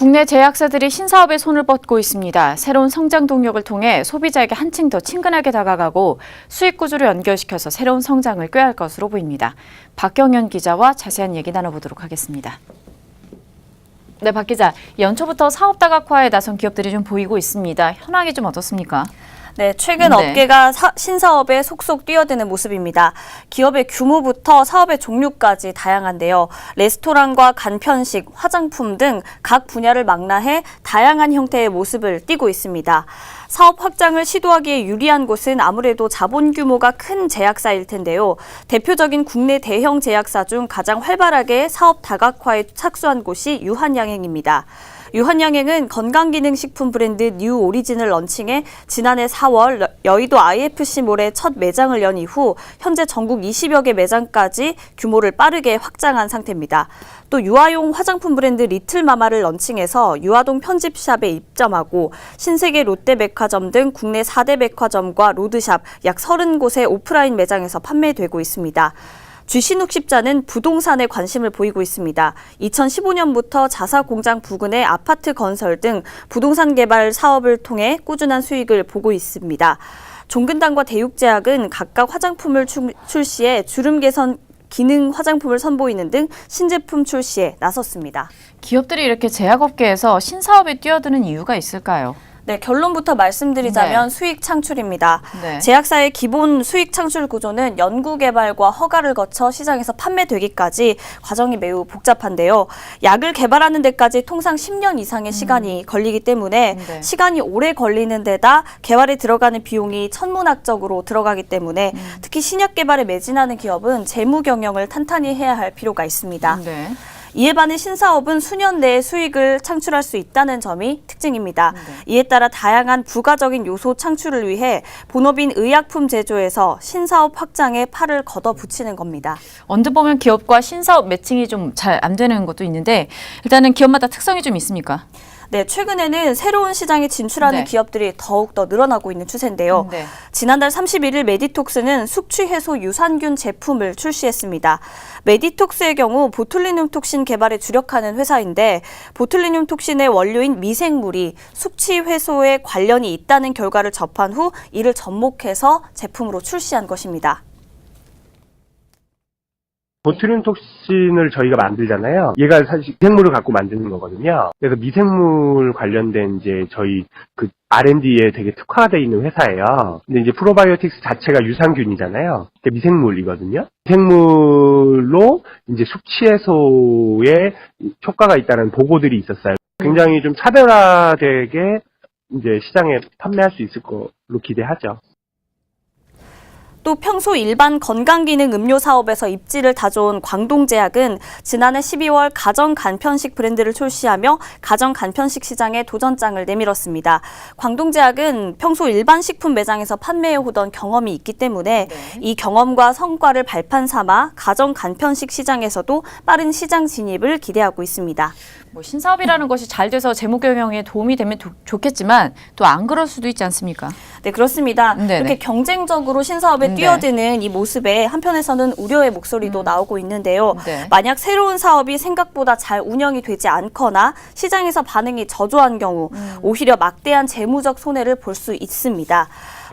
국내 제약사들이 신사업에 손을 뻗고 있습니다. 새로운 성장 동력을 통해 소비자에게 한층 더 친근하게 다가가고 수익 구조를 연결시켜서 새로운 성장을 꾀할 것으로 보입니다. 박경연 기자와 자세한 얘기 나눠보도록 하겠습니다. 네, 박 기자, 연초부터 사업 다각화에 나선 기업들이 좀 보이고 있습니다. 현황이 좀 어떻습니까? 네, 최근 업계가 신사업에 속속 뛰어드는 모습입니다. 기업의 규모부터 사업의 종류까지 다양한데요. 레스토랑과 간편식, 화장품 등 각 분야를 망라해 다양한 형태의 모습을 띠고 있습니다. 사업 확장을 시도하기에 유리한 곳은 아무래도 자본 규모가 큰 제약사일 텐데요. 대표적인 국내 대형 제약사 중 가장 활발하게 사업 다각화에 착수한 곳이 유한양행입니다. 유한양행은 건강기능식품 브랜드 뉴오리진을 런칭해 지난해 4월 여의도 IFC몰에 첫 매장을 연 이후 현재 전국 20여 개 매장까지 규모를 빠르게 확장한 상태입니다. 또 유아용 화장품 브랜드 리틀마마를 런칭해서 유아동 편집샵에 입점하고 신세계 롯데백화점 등 국내 4대 백화점과 로드샵 약 30곳의 오프라인 매장에서 판매되고 있습니다. G신욱십자는 부동산에 관심을 보이고 있습니다. 2015년부터 자사공장 부근의 아파트 건설 등 부동산 개발 사업을 통해 꾸준한 수익을 보고 있습니다. 종근당과 대육제약은 각각 화장품을 출시해 주름 개선 기능 화장품을 선보이는 등 신제품 출시에 나섰습니다. 기업들이 이렇게 제약업계에서 신사업에 뛰어드는 이유가 있을까요? 네, 결론부터 말씀드리자면 수익 창출입니다. 제약사의 기본 수익 창출 구조는 연구개발과 허가를 거쳐 시장에서 판매되기까지 과정이 매우 복잡한데요. 약을 개발하는 데까지 통상 10년 이상의 시간이 걸리기 때문에 시간이 오래 걸리는 데다 개발에 들어가는 비용이 천문학적으로 들어가기 때문에 특히 신약 개발에 매진하는 기업은 재무 경영을 탄탄히 해야 할 필요가 있습니다. 이에 반해 신사업은 수년 내에 수익을 창출할 수 있다는 점이 특징입니다. 이에 따라 다양한 부가적인 요소 창출을 위해 본업인 의약품 제조에서 신사업 확장에 팔을 걷어붙이는 겁니다. 언뜻 보면 기업과 신사업 매칭이 좀 잘 안 되는 것도 있는데 일단은 기업마다 특성이 좀 있습니까? 네, 최근에는 새로운 시장에 진출하는 기업들이 더욱더 늘어나고 있는 추세인데요. 지난달 31일 메디톡스는 숙취 해소 유산균 제품을 출시했습니다. 메디톡스의 경우 보툴리눔 톡신 개발에 주력하는 회사인데 보툴리눔 톡신의 원료인 미생물이 숙취 해소에 관련이 있다는 결과를 접한 후 이를 접목해서 제품으로 출시한 것입니다. 보툴리눔 톡신을 저희가 만들잖아요. 얘가 사실 미생물을 갖고 만드는 거거든요. 그래서 미생물 관련된 이제 저희 그 R&D에 되게 특화되어 있는 회사예요. 근데 이제 프로바이오틱스 자체가 유산균이잖아요. 미생물이거든요. 미생물로 이제 숙취 해소에 효과가 있다는 보고들이 있었어요. 굉장히 좀 차별화되게 이제 시장에 판매할 수 있을 걸로 기대하죠. 또 평소 일반 건강기능 음료 사업에서 입지를 다져온 광동제약은 지난해 12월 가정간편식 브랜드를 출시하며 가정간편식 시장에 도전장을 내밀었습니다. 광동제약은 평소 일반 식품 매장에서 판매해오던 경험이 있기 때문에 이 경험과 성과를 발판 삼아 가정간편식 시장에서도 빠른 시장 진입을 기대하고 있습니다. 신사업이라는 것이 잘 돼서 재무 경영에 도움이 되면 좋겠지만 또 안 그럴 수도 있지 않습니까? 네, 그렇습니다. 이렇게 경쟁적으로 신사업에 뛰어드는 이 모습에 한편에서는 우려의 목소리도 나오고 있는데요. 만약 새로운 사업이 생각보다 잘 운영이 되지 않거나 시장에서 반응이 저조한 경우 오히려 막대한 재무적 손해를 볼 수 있습니다.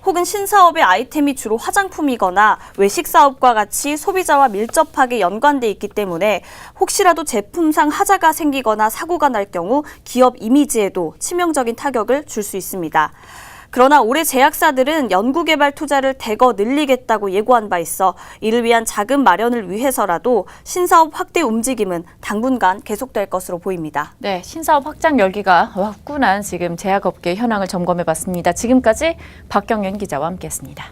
혹은 신사업의 아이템이 주로 화장품이거나 외식사업과 같이 소비자와 밀접하게 연관돼 있기 때문에 혹시라도 제품상 하자가 생기거나 사고가 날 경우 기업 이미지에도 치명적인 타격을 줄 수 있습니다. 그러나 올해 제약사들은 연구개발 투자를 대거 늘리겠다고 예고한 바 있어 이를 위한 자금 마련을 위해서라도 신사업 확대 움직임은 당분간 계속될 것으로 보입니다. 네, 신사업 확장 열기가 화끈한 지금 제약업계 현황을 점검해봤습니다. 지금까지 박경연 기자와 함께했습니다.